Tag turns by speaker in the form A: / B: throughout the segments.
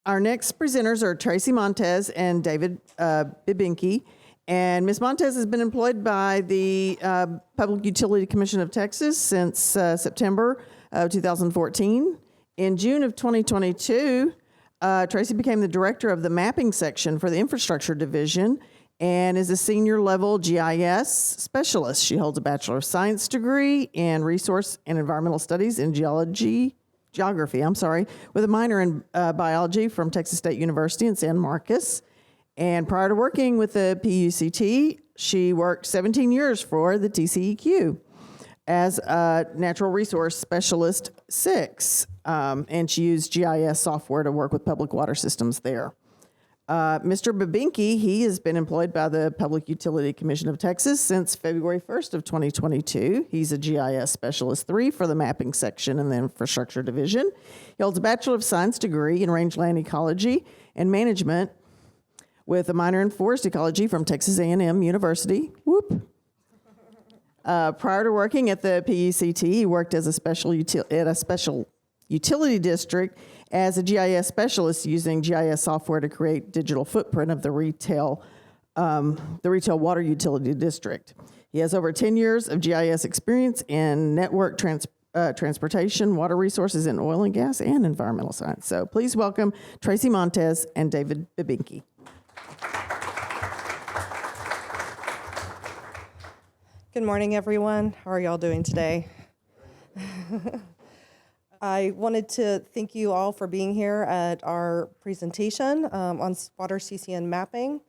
A: Our next presenters are Tracy Montez and David Bibinke. And Ms. Montez has been employed by the Public Utility Commission of Texas since September of 2014. In June of 2022, Tracy became the director of the mapping section for the infrastructure division and is a senior level GIS specialist. She holds a Bachelor of Science degree in Resource and Environmental Studies in Geography, with a minor in biology from Texas State University in San Marcos. And prior to working with the PUCT, she worked 17 years for the TCEQ as a Natural Resource Specialist 6, and she used GIS software to work with public water systems there. Mr. Bibinke, he has been employed by the Public Utility Commission of Texas since February 1st of 2022. He's a GIS Specialist 3 for the mapping section in the infrastructure division. He holds a Bachelor of Science degree in rangeland ecology and management with a minor in forest ecology from Texas A&M University. Whoop. Prior to working at the PUCT, he worked as a special utility district as a GIS specialist using GIS software to create digital footprint of the retail water utility district. He has over 10 years of GIS experience in network transportation, water resources, and oil and gas, and environmental science. So please welcome Tracy Montez and David Bibinke.
B: Good morning, everyone. How are y'all doing today? I wanted to thank you all for being here at our presentation on water CCN mapping.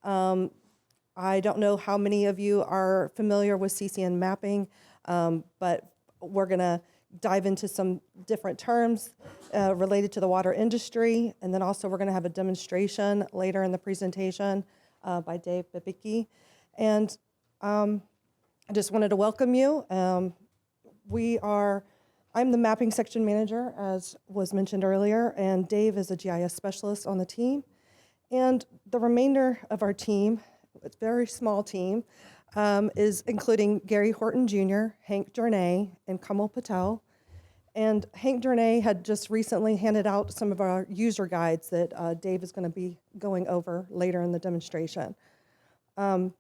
B: I don't know how many of you are familiar with CCN mapping, but we're going to dive into some different terms related to the water industry, and then also we're going to have a demonstration later in the presentation by Dave Bibicki. And I just wanted to welcome you. I'm the mapping section manager, as was mentioned earlier, and Dave is a GIS specialist on the team. And the remainder of our team, it's a very small team, is including Gary Horton Jr., Hank Journay, and Kamal Patel. And Hank Journay had just recently handed out some of our user guides that Dave is going to be going over later in the demonstration. So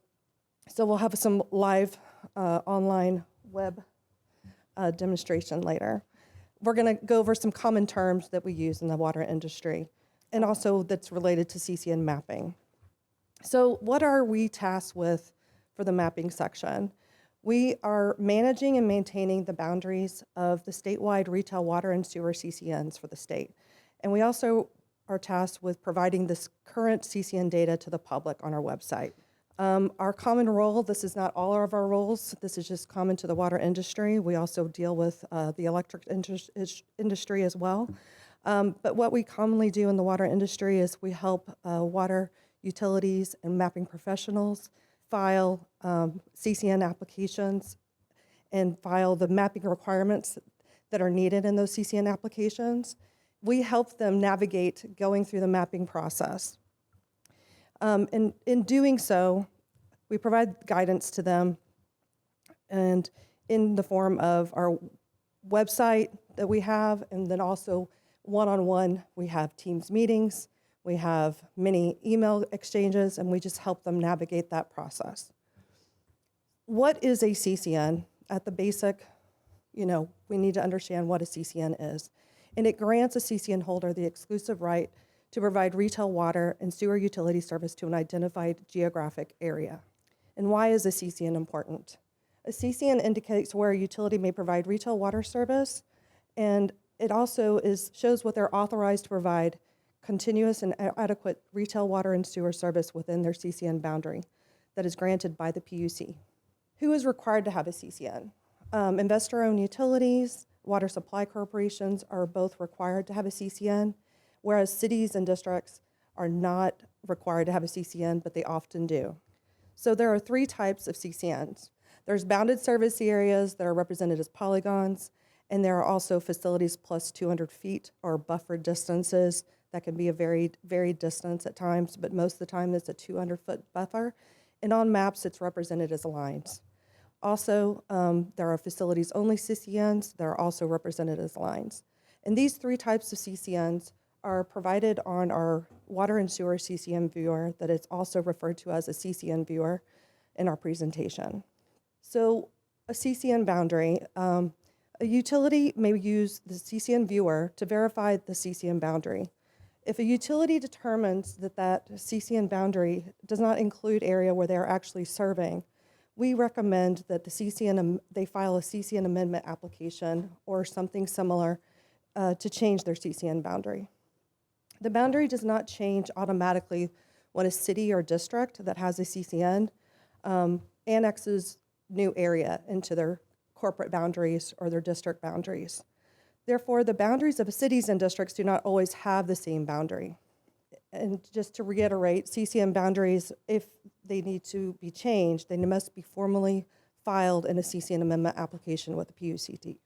B: we'll have some live online web demonstration later. We're going to go over some common terms that we use in the water industry and also that's related to CCN mapping. So what are we tasked with for the mapping section? We are managing and maintaining the boundaries of the statewide retail water and sewer CCNs for the state. And we also are tasked with providing this current CCN data to the public on our website. Our common role, this is not all of our roles, this is just common to the water industry. We also deal with the electric industry as well. But what we commonly do in the water industry is we help water utilities and mapping professionals file CCN applications and file the mapping requirements that are needed in those CCN applications. We help them navigate going through the mapping process. And in doing so, we provide guidance to them and in the form of our website that we have, and then also one-on-one, we have Teams meetings, we have many email exchanges, and we just help them navigate that process. What is a CCN? At the basic, we need to understand what a CCN is. And it grants a CCN holder the exclusive right to provide retail water and sewer utility service to an identified geographic area. And why is a CCN important? A CCN indicates where a utility may provide retail water service, and it also shows what they're authorized to provide continuous and adequate retail water and sewer service within their CCN boundary that is granted by the PUC. Who is required to have a CCN? Investor-owned utilities, water supply corporations are both required to have a CCN, whereas cities and districts are not required to have a CCN, but they often do. So there are three types of CCNs. There's bounded service areas that are represented as polygons, and there are also facilities plus 200 feet or buffered distances that can be a varied distance at times, but most of the time it's a 200-foot buffer. And on maps, it's represented as lines. Also, there are facilities-only CCNs that are also represented as lines. And these three types of CCNs are provided on our water and sewer CCN viewer that is also referred to as a CCN viewer in our presentation. So a CCN boundary, a utility may use the CCN viewer to verify the CCN boundary. If a utility determines that that CCN boundary does not include area where they're actually serving, we recommend that they file a CCN amendment application or something similar to change their CCN boundary. The boundary does not change automatically when a city or district that has a CCN annexes new area into their corporate boundaries or their district boundaries. Therefore, the boundaries of cities and districts do not always have the same boundary. And just to reiterate, CCN boundaries, if they need to be changed, they must be formally filed in a CCN amendment application with the PUC.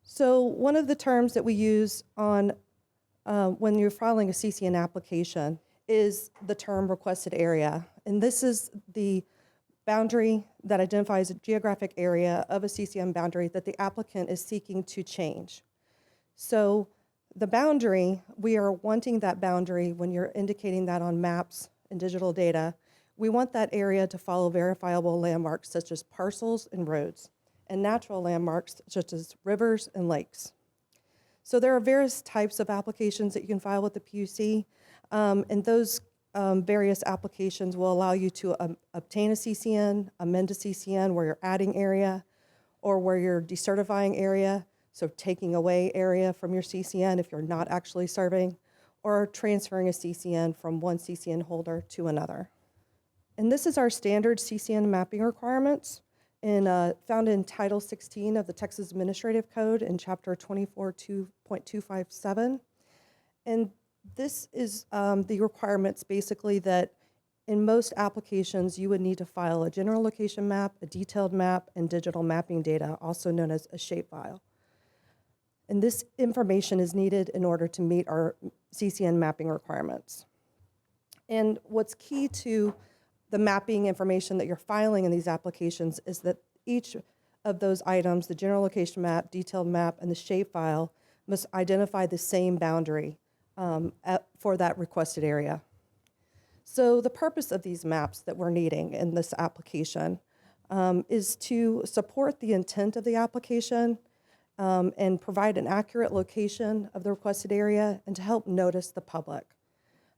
B: So one of the terms that we use on when you're filing a CCN application is the term requested area. And this is the boundary that identifies a geographic area of a CCN boundary that the applicant is seeking to change. So the boundary, we are wanting that boundary when you're indicating that on maps and digital data, we want that area to follow verifiable landmarks such as parcels and roads, and natural landmarks such as rivers and lakes. So there are various types of applications that you can file with the PUC, and those various applications will allow you to obtain a CCN, amend a CCN where you're adding area, or where you're decertifying area, so taking away area from your CCN if you're not actually serving, or transferring a CCN from one CCN holder to another. And this is our standard CCN mapping requirements found in Title 16 of the Texas Administrative Code in Chapter 24.257. And this is the requirements basically that in most applications you would need to file a general location map, a detailed map, and digital mapping data, also known as a shapefile. And this information is needed in order to meet our CCN mapping requirements. And what's key to the mapping information that you're filing in these applications is that each of those items, the general location map, detailed map, and the shapefile, must identify the same boundary for that requested area. So the purpose of these maps that we're needing in this application is to support the intent of the application and provide an accurate location of the requested area and to help notice the public.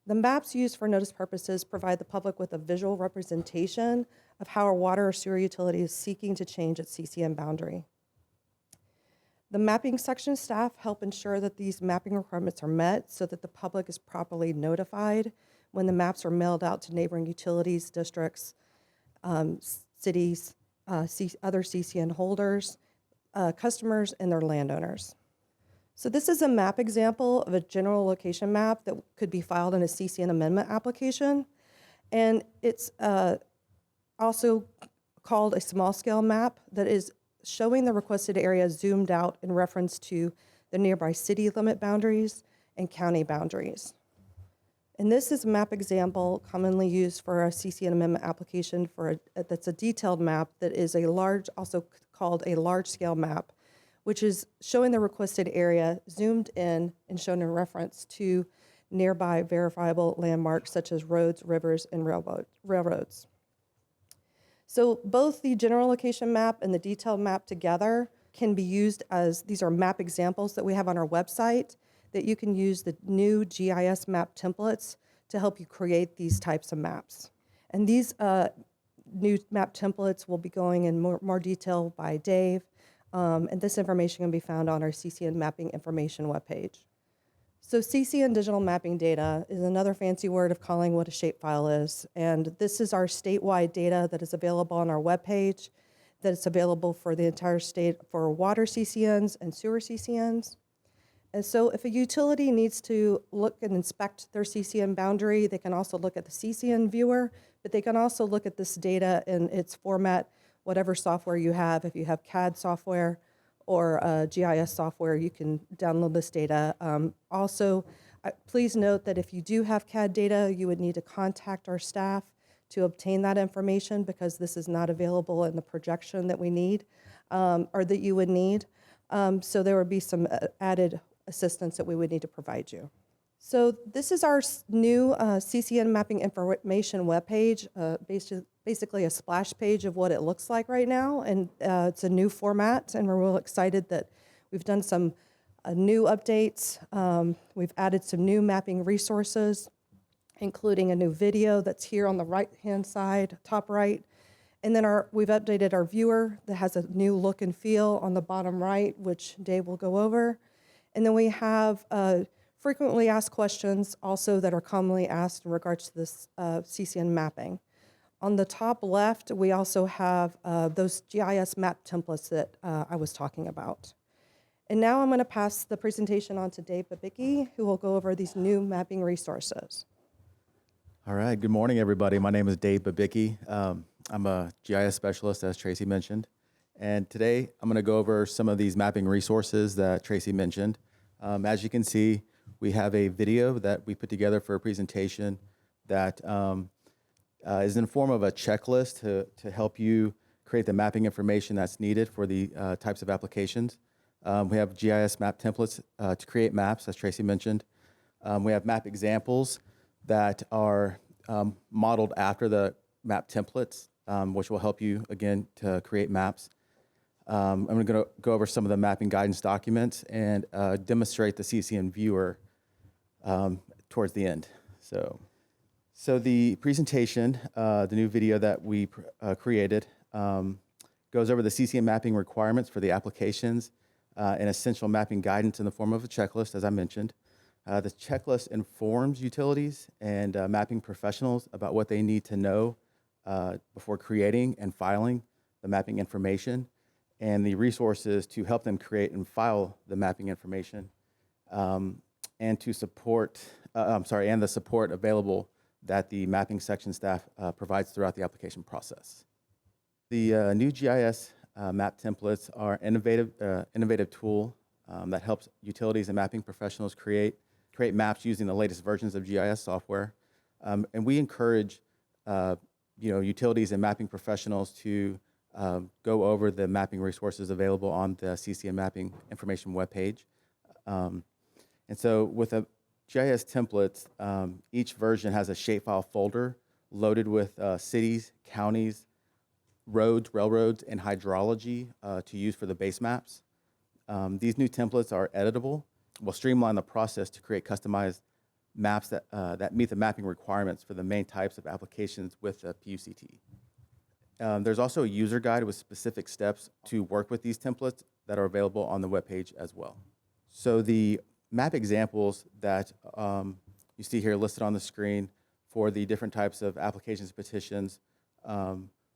B: The maps used for notice purposes provide the public with a visual representation of how our water or sewer utility is seeking to change its CCN boundary. The mapping section staff help ensure that these mapping requirements are met so that the public is properly notified when the maps are mailed out to neighboring utilities, districts, cities, other CCN holders, customers, and their landowners. So this is a map example of a general location map that could be filed in a CCN amendment application. And it's also called a small scale map that is showing the requested area zoomed out in reference to the nearby city limit boundaries and county boundaries. And this is a map example commonly used for a CCN amendment application that's a detailed map that is also called a large scale map, which is showing the requested area zoomed in and shown in reference to nearby verifiable landmarks such as roads, rivers, and railroads. So both the general location map and the detailed map together can be used as, these are map examples that we have on our website that you can use the new GIS map templates to help you create these types of maps. And these new map templates will be going in more detail by Dave. And this information can be found on our CCN mapping information webpage. So CCN digital mapping data is another fancy word of calling what a shapefile is. And this is our statewide data that is available on our webpage, that is available for the entire state for water CCNs and sewer CCNs. And so if a utility needs to look and inspect their CCN boundary, they can also look at the CCN viewer, but they can also look at this data in its format, whatever software you have. If you have CAD software or GIS software, you can download this data. Also, please note that if you do have CAD data, you would need to contact our staff to obtain that information because this is not available in the projection that we need or that you would need. So there would be some added assistance that we would need to provide you. So this is our new CCN Mapping information webpage, basically a splash page of what it looks like right now, and it's a new format, and we're real excited that we've done some new updates. We've added some new mapping resources, including a new video that's here on the right-hand side, top right, and then we've updated our viewer that has a new look and feel on the bottom right, which Dave will go over, and then we have frequently asked questions also that are commonly asked in regards to this CCN mapping. On the top left, we also have those GIS map templates that I was talking about. And now I'm going to pass the presentation on to Dave Babicki, who will go over these new mapping resources.
C: All right, good morning, everybody. My name is Dave Babicki. I'm a GIS specialist, as Tracy mentioned. And today, I'm going to go over some of these mapping resources that Tracy mentioned. As you can see, we have a video that we put together for a presentation that is in the form of a checklist to help you create the mapping information that's needed for the types of applications. We have GIS map templates to create maps, as Tracy mentioned. We have map examples that are modeled after the map templates, which will help you, again, to create maps. I'm going to go over some of the mapping guidance documents and demonstrate the CCN viewer towards the end. So the presentation, the new video that we created, goes over the CCN mapping requirements for the applications and essential mapping guidance in the form of a checklist, as I mentioned. The checklist informs utilities and mapping professionals about what they need to know before creating and filing the mapping information, and the resources to help them create and file the mapping information, and to support, and the support available that the mapping section staff provides throughout the application process. The new GIS map templates are an innovative tool that helps utilities and mapping professionals create maps using the latest versions of GIS software. And we encourage utilities and mapping professionals to go over the mapping resources available on the CCN Mapping information webpage. And so with the GIS templates, each version has a shapefile folder loaded with cities, counties, roads, railroads, and hydrology to use for the base maps. These new templates are editable. We'll streamline the process to create customized maps that meet the mapping requirements for the main types of applications with the PUCT. There's also a user guide with specific steps to work with these templates that are available on the webpage as well. So the map examples that you see here listed on the screen for the different types of applications and petitions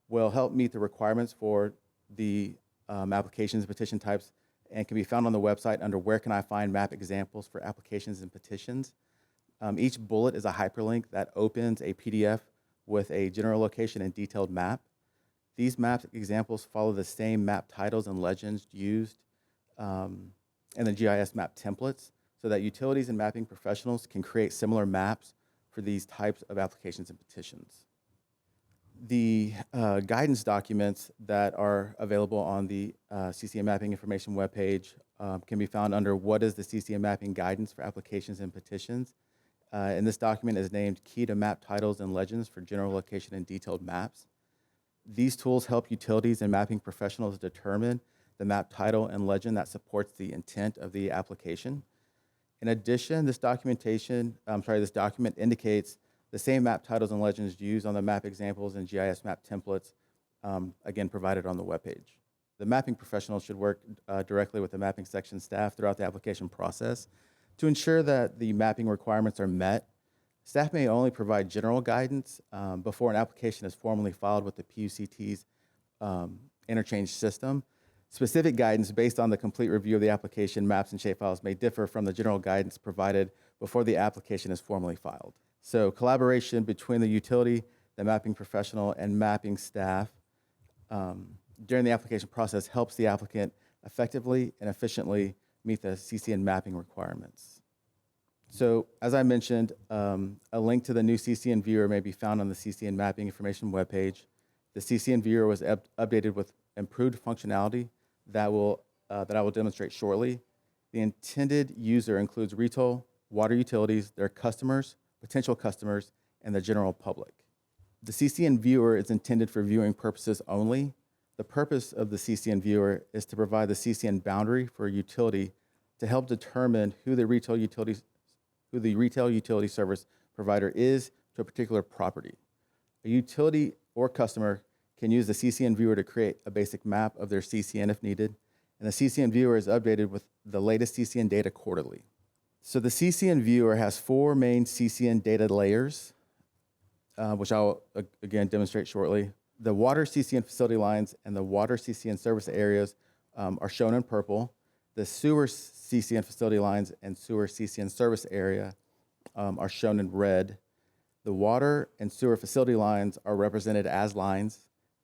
C: will help meet the requirements for the applications and petition types, and can be found on the website under Where Can I Find Map Examples for Applications and Petitions. Each bullet is a hyperlink that opens a PDF with a general location and detailed map. These map examples follow the same map titles and legends used in the GIS map templates, so that utilities and mapping professionals can create similar maps for these types of applications and petitions. The guidance documents that are available on the CCN Mapping information webpage can be found under What is the CCN Mapping Guidance for Applications and Petitions? And this document is named Key to Map Titles and Legends for General Location and Detailed Maps. These tools help utilities and mapping professionals determine the map title and legend that supports the intent of the application. In addition, this document indicates the same map titles and legends used on the map examples and GIS map templates, again, provided on the webpage. The mapping professionals should work directly with the mapping section staff throughout the application process to ensure that the mapping requirements are met. Staff may only provide general guidance before an application is formally filed with the PUCT's interchange system. Specific guidance based on the complete review of the application, maps, and shapefiles may differ from the general guidance provided before the application is formally filed. So collaboration between the utility, the mapping professional, and mapping staff during the application process helps the applicant effectively and efficiently meet the CCN mapping requirements. So as I mentioned, a link to the new CCN viewer may be found on the CCN mapping information webpage. The CCN viewer was updated with improved functionality that I will demonstrate shortly. The intended user includes retail water utilities, their customers, potential customers, and the general public. The CCN viewer is intended for viewing purposes only. The purpose of the CCN viewer is to provide the CCN boundary for a utility to help determine who the retail utility service provider is to a particular property. A utility or customer can use the CCN viewer to create a basic map of their CCN if needed, and the CCN viewer is updated with the latest CCN data quarterly. So the CCN viewer has 4 main CCN data layers, which I'll again demonstrate shortly. The water CCN facility lines and the water CCN service areas are shown in purple. The sewer CCN facility lines and sewer CCN service area are shown in red. The water and sewer facility lines are represented as lines,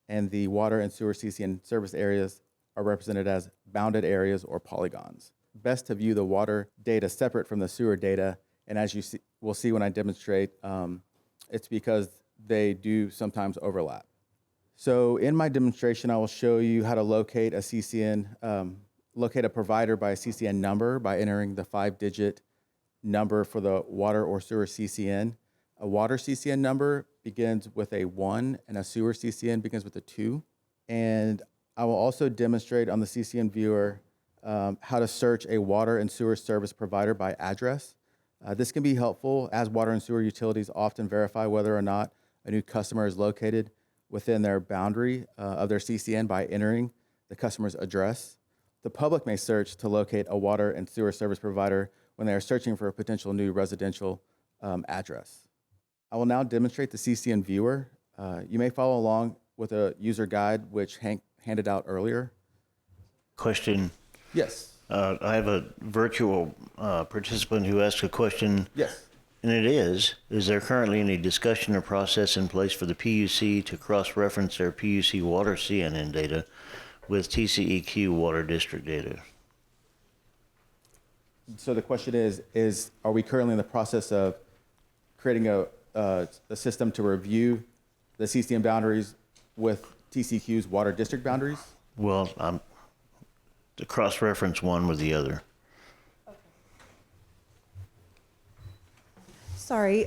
C: and the water and sewer CCN service areas are represented as bounded areas or polygons. Best to view the water data separate from the sewer data, and as you will see when I demonstrate, it's because they do sometimes overlap. So in my demonstration, I will show you how to locate a CCN, locate a provider by a CCN number by entering the 5-digit number for the water or sewer CCN. A water CCN number begins with a 1 and a sewer CCN begins with a 2. And I will also demonstrate on the CCN viewer how to search a water and sewer service provider by address. This can be helpful as water and sewer utilities often verify whether or not a new customer is located within their boundary of their CCN by entering the customer's address. The public may search to locate a water and sewer service provider when they are searching for a potential new residential address. I will now demonstrate the CCN viewer. You may follow along with a user guide which Hank handed out earlier.
D: Question.
C: Yes.
D: I have a virtual participant who asked a question.
C: Yes.
D: And it is there currently any discussion or process in place for the PUC to cross-reference their PUC water CNN data with TCEQ water district data?
C: So the question is are we currently in the process of creating a system to review the CCN boundaries with TCEQ's water district boundaries?
D: Well, to cross-reference one with the other.
B: Sorry,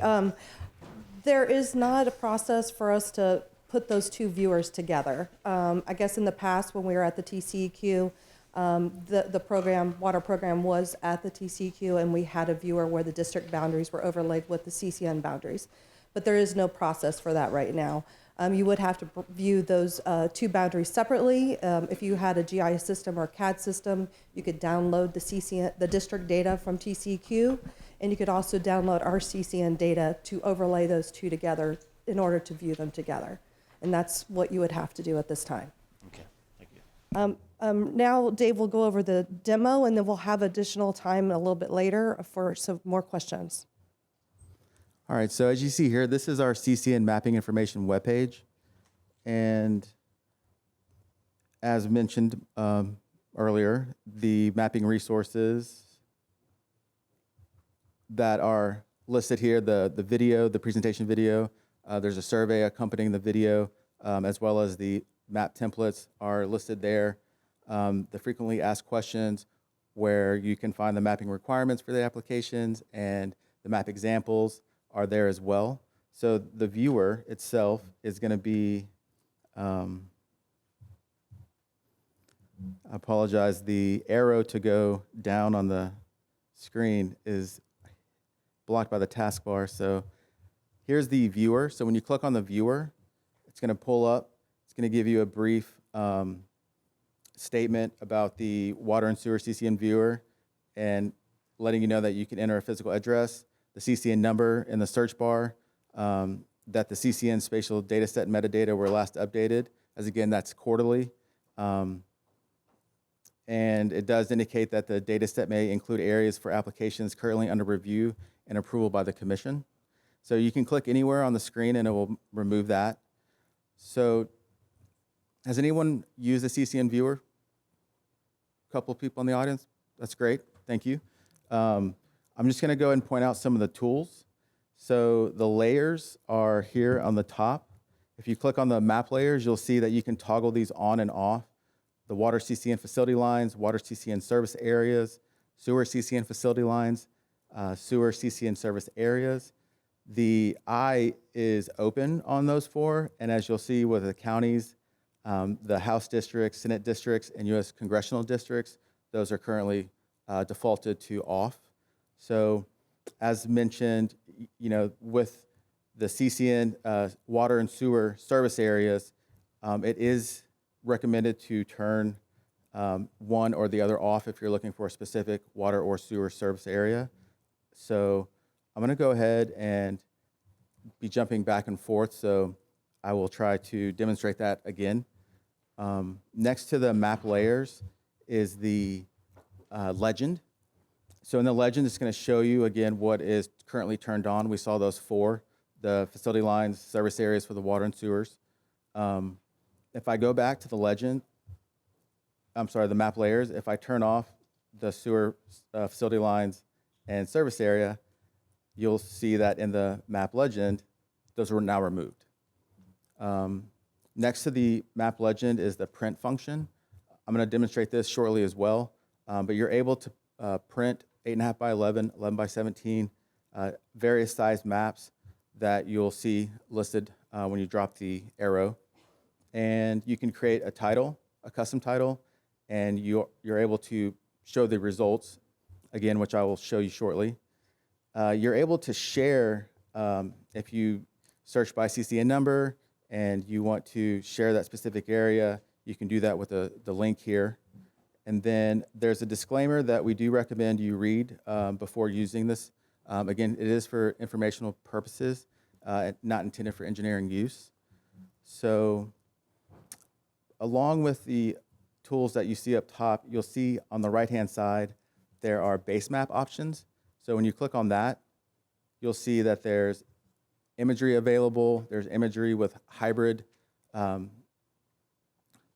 B: there is not a process for us to put those 2 viewers together. I guess in the past when we were at the TCEQ, the water program was at the TCEQ, and we had a viewer where the district boundaries were overlaid with the CCN boundaries. But there is no process for that right now. You would have to view those 2 boundaries separately. If you had a GIS system or a CAD system, you could download the district data from TCEQ, and you could also download our CCN data to overlay those 2 together in order to view them together. And that's what you would have to do at this time.
D: Okay, thank you.
B: Now Dave will go over the demo, and then we'll have additional time a little bit later for some more questions.
C: All right, so as you see here, this is our CCN mapping information webpage. And as mentioned earlier, the mapping resources that are listed here, the video, the presentation video, there's a survey accompanying the video, as well as the map templates are listed there. The frequently asked questions where you can find the mapping requirements for the applications and the map examples are there as well. So the viewer itself is going to be, I apologize, the arrow to go down on the screen is blocked by the taskbar. So here's the viewer. So when you click on the viewer, it's going to pull up. It's going to give you a brief statement about the water and sewer CCN viewer and letting you know that you can enter a physical address, the CCN number in the search bar, that the CCN spatial data set metadata were last updated, as again, that's quarterly. And it does indicate that the data set may include areas for applications currently under review and approval by the commission. So you can click anywhere on the screen and it will remove that. So has anyone used the CCN viewer? A couple of people in the audience? That's great, thank you. I'm just gonna go ahead and point out some of the tools. So the layers are here on the top. If you click on the map layers, you'll see that you can toggle these on and off. The water CCN facility lines, water CCN service areas, sewer CCN facility lines. sewer CCN service areas. The I is open on those 4, and as you'll see with the counties, the House districts, Senate districts, and U.S. congressional districts, those are currently defaulted to off. So as mentioned, with the CCN water and sewer service areas, it is recommended to turn one or the other off if you're looking for a specific water or sewer service area. So I'm going to go ahead and be jumping back and forth, so I will try to demonstrate that again. Next to the map layers is the legend. So in the legend, it's going to show you again what is currently turned on. We saw those 4, the facility lines, service areas for the water and sewers. If I go back to the legend, the map layers, if I turn off the sewer facility lines and service area, you'll see that in the map legend, those were now removed. Next to the map legend is the print function. I'm going to demonstrate this shortly as well, but you're able to print 8.5 by 11, 11 by 17, various size maps that you'll see listed when you drop the arrow. And you can create a title, a custom title, and you're able to show the results, again, which I will show you shortly. You're able to share, if you search by CCN number and you want to share that specific area, you can do that with the link here. And then there's a disclaimer that we do recommend you read before using this. Again, it is for informational purposes, not intended for engineering use. So along with the tools that you see up top, you'll see on the right-hand side, there are base map options. So when you click on that, you'll see that there's imagery available. There's imagery with hybrid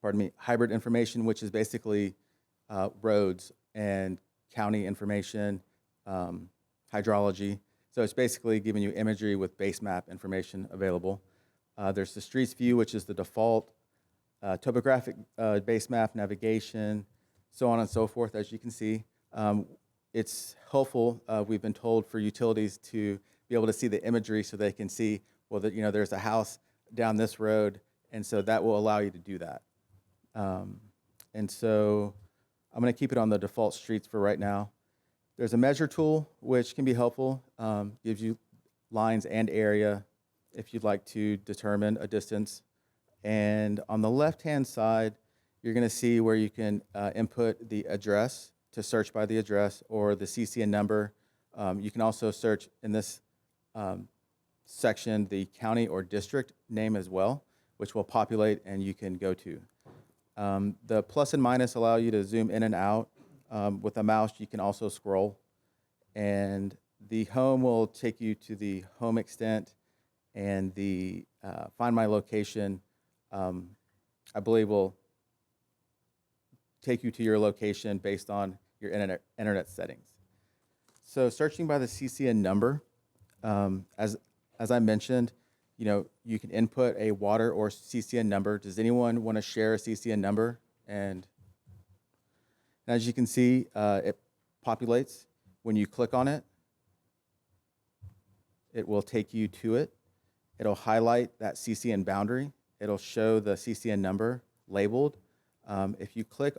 C: information, which is basically roads and county information, hydrology. So it's basically giving you imagery with base map information available. There's the streets view, which is the default, topographic base map, navigation, so on and so forth, as you can see. It's helpful, we've been told, for utilities to be able to see the imagery so they can see, well, that, there's a house down this road, and so that will allow you to do that. And so I'm going to keep it on the default streets for right now. There's a measure tool, which can be helpful, gives you lines and area if you'd like to determine a distance. And on the left-hand side, you're going to see where you can input the address to search by the address or the CCN number. You can also search in this section the county or district name as well, which will populate and you can go to. The plus and minus allow you to zoom in and out. With a mouse, you can also scroll. And the home will take you to the home extent, and the find my location, I believe, will take you to your location based on your internet settings. So searching by the CCN number, as I mentioned, you can input a water or CCN number. Does anyone want to share a CCN number? And as you can see, it populates. When you click on it, it will take you to it. It'll highlight that CCN boundary. It'll show the CCN number labeled. If you click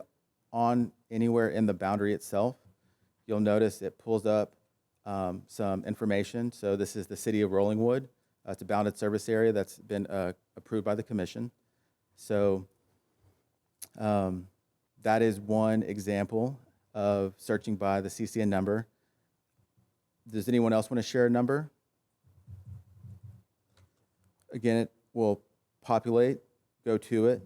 C: on anywhere in the boundary itself, you'll notice it pulls up some information. So this is the city of Rollingwood. It's a bounded service area that's been approved by the commission. So that is one example of searching by the CCN number. Does anyone else want to share a number? Again, it will populate, go to it,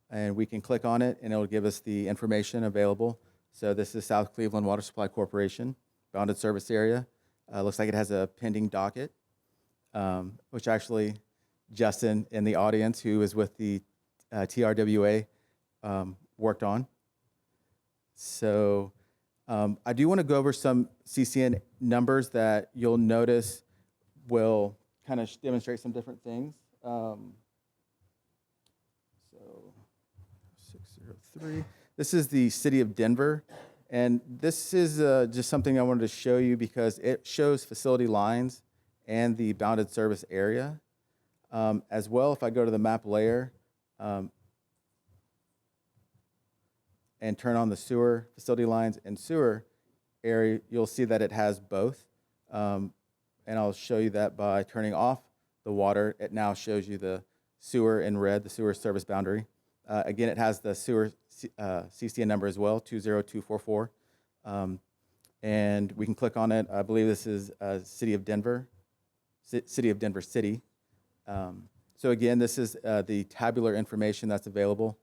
C: and we can click on it, and it'll give us the information available. So this is South Cleveland Water Supply Corporation, bounded service area. Looks like it has a pending docket, which actually Justin in the audience, who is with the TRWA, worked on. So I do want to go over some CCN numbers that you'll notice will kind of demonstrate some different things. So 603. This is the city of Denver, And this is just something I wanted to show you because it shows facility lines and the bounded service area. As well, if I go to the map layer and turn on the sewer facility lines and sewer area, you'll see that it has both. And I'll show you that by turning off the water. It now shows you the sewer in red, the sewer service boundary. Again, it has the sewer CCN number as well, 20244. And we can click on it. I believe this is City of Denver, City of Denver City. So again, this is the tabular information that's available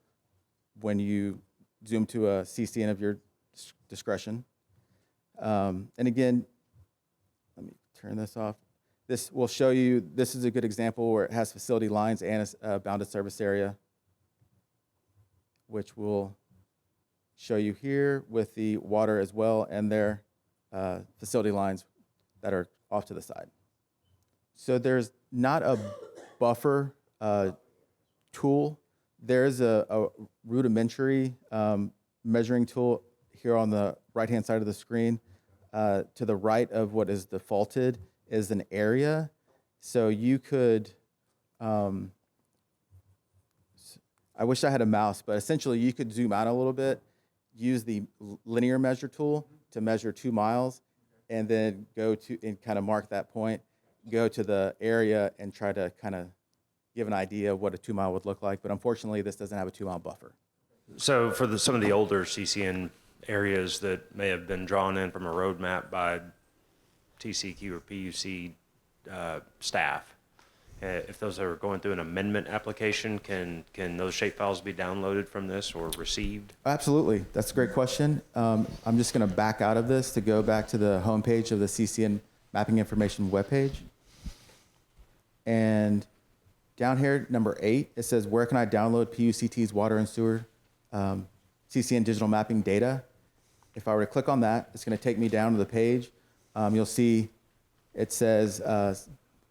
C: when you zoom to a CCN of your discretion. And again, let me turn this off. This will show you, this is a good example where it has facility lines and a bounded service area, which will show you here with the water as well and their facility lines that are off to the side. So there's not a buffer tool. There's a rudimentary measuring tool here on the right-hand side of the screen. To the right of what is defaulted is an area. So you could, I wish I had a mouse, but essentially you could zoom out a little bit, use the linear measure tool to measure 2 miles, and then go to and kind of mark that point, go to the area and try to kind of give an idea of what a 2 mile would look like. But unfortunately, this doesn't have a 2 mile buffer.
E: So for some of the older CCN areas that may have been drawn in from a roadmap by TCQ or PUC staff, if those are going through an amendment application, can those shape files be downloaded from this or received?
C: Absolutely. That's a great question. I'm just going to back out of this to go back to the homepage of the CCN Mapping Information webpage. And down here, number 8, it says, where can I download PUCT's water and sewer CCN digital mapping data? If I were to click on that, it's going to take me down to the page. You'll see it says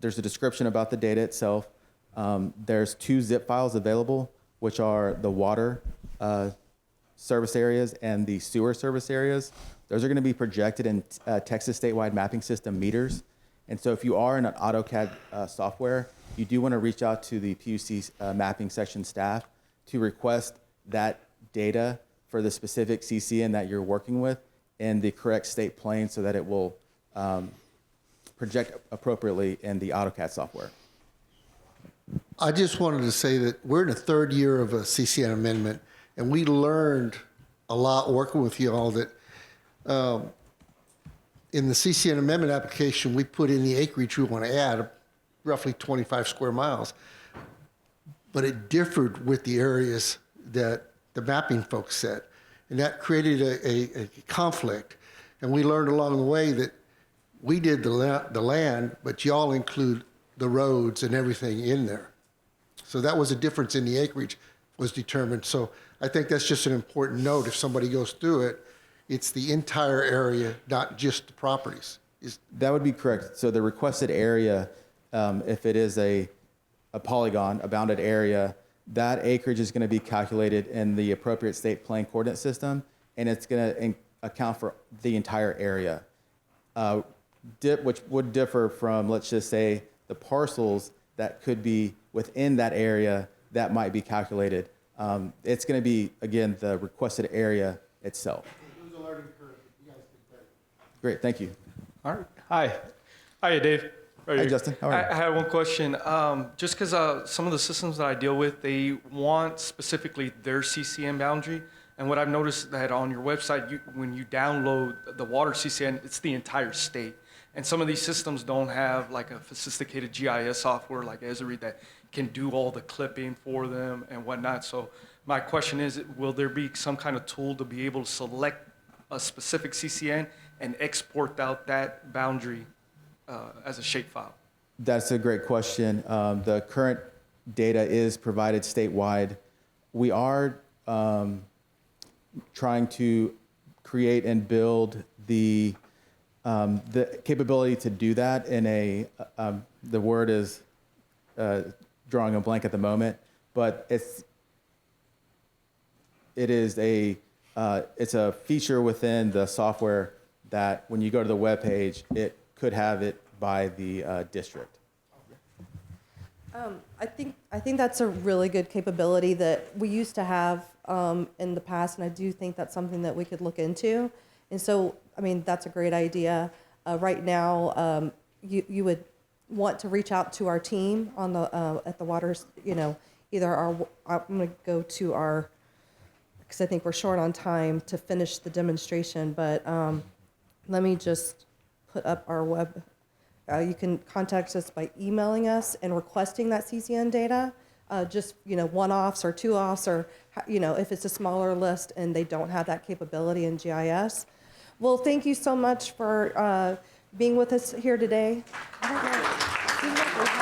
C: there's a description about the data itself. There's 2 zip files available, which are the water service areas and the sewer service areas. Those are going to be projected in Texas Statewide Mapping System meters. And so if you are in an AutoCAD software, you do want to reach out to the PUC mapping section staff to request that data for the specific CCN that you're working with in the correct state plane so that it will project appropriately in the AutoCAD software.
F: I just wanted to say that we're in the 3rd year of a CCN amendment, and we learned a lot working with you all that in the CCN amendment application, we put in the acreage we want to add, roughly 25 square miles, but it differed with the areas that the mapping folks said, and that created a conflict. And we learned along the way that we did the land, but y'all include the roads and everything in there. So that was a difference in the acreage was determined. So I think that's just an important note. If somebody goes through it, it's the entire area, not just the properties.
C: That would be correct. So the requested area, if it is a polygon, a bounded area, that acreage is going to be calculated in the appropriate state plane coordinate system, and it's going to account for the entire area, which would differ from, let's just say, the parcels that could be within that area that might be calculated. It's going to be, again, the requested area itself.
F: It was a learning curve. You guys did great.
C: Great, thank you.
G: All right. Hi. Hi, Dave.
C: Hi, Justin. How are you?
G: I had one question. Just because some of the systems that I deal with, they want specifically their CCN boundary. And what I've noticed that on your website, when you download the water CCN, it's the entire state. And some of these systems don't have like a sophisticated GIS software like Esri that can do all the clipping for them and whatnot. So my question is, will there be some kind of tool to be able to select a specific CCN and export out that boundary as a shapefile?
C: That's a great question. The current data is provided statewide. We are trying to create and build the capability to do that in a, the word is drawing a blank at the moment, but it is a It's a feature within the software that when you go to the web page, it could have it by the district.
B: I think that's a really good capability that we used to have in the past, and I do think that's something that we could look into. And so, I mean, that's a great idea. Right now, you would want to reach out to our team on the at the waters. You know, either I'm going to go to our, because I think we're short on time to finish the demonstration. But let me just put up our web. You can contact us by emailing us and requesting that CCN data, just, you know, one-offs or two-offs, or, you know, if it's a smaller list and they don't have that capability in GIS. Well, thank you so much for being with us here today. I don't know.